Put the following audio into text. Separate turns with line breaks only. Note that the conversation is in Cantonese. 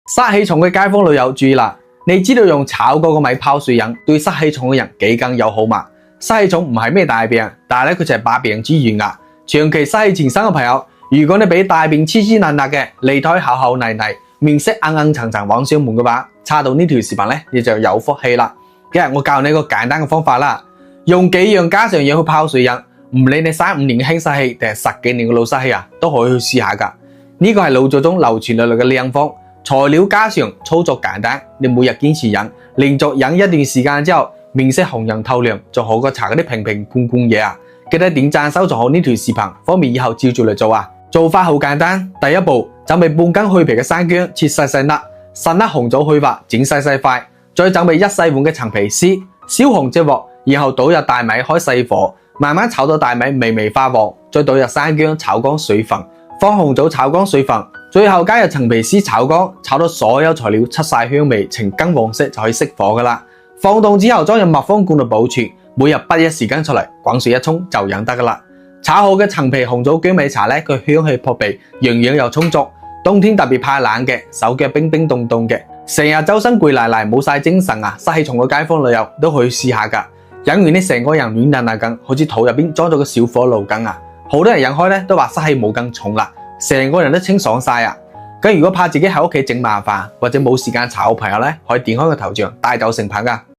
濕氣重嘅街坊老友注意啦，你知道用炒過嘅米泡水飲對濕氣重嘅人幾更友好嘛？濕氣重唔係咩大病，但係咧佢就係百病之源啊！長期濕氣纏身嘅朋友，如果你俾大便黐黐爛爛嘅，脷苔厚厚泥泥，面色硬硬層層往上門嘅話，刷到呢條視頻咧，你就有福氣啦！今日我教你一個簡單嘅方法啦，用幾樣家常嘢去泡水飲，唔理你3-5年嘅輕濕氣定係10幾年嘅老濕氣啊，都可以去試下噶。呢個係老祖宗流傳落嚟嘅靚方，材料家常，操作簡單，你每日堅持飲，連續飲一段時間之後，面色紅潤透亮，仲好過搽嗰啲瓶瓶罐罐嘢啊！記得點讚收藏好呢條視頻，方便以後照住嚟做啊！做法好簡單，第一步準備半斤去皮嘅生薑，切細細粒，10粒紅棗去核，剪細細塊，再準備1細碗嘅陳皮絲，燒紅隻鑊，然後倒入大米，開細火，慢慢炒到大米微微發黃，再倒入生薑炒乾水分，放紅棗炒乾水分，最後加入陳皮絲炒乾，炒到所有材料出晒香味，呈金黃色就可以熄火噶啦。放凍之後裝入密封罐度保存，每日不一時間出嚟，滾水一沖就飲得噶啦。炒好嘅陳皮紅棗薑米茶咧，佢香氣撲鼻，營養又充足。冬天特別怕冷嘅，手腳冰冰凍凍嘅，成日周身攰賴賴冇晒精神啊，濕氣重嘅街坊老友都可以試下噶。飲完你成個人軟爛爛咁，好似肚入邊裝咗個小火爐咁啊！好多人飲開咧都話濕氣冇咁重啦，成個人都清爽晒啊！咁如果怕自己喺屋企整麻煩或者冇時間炒嘅朋友咧，可以點開個頭像帶走成品噶。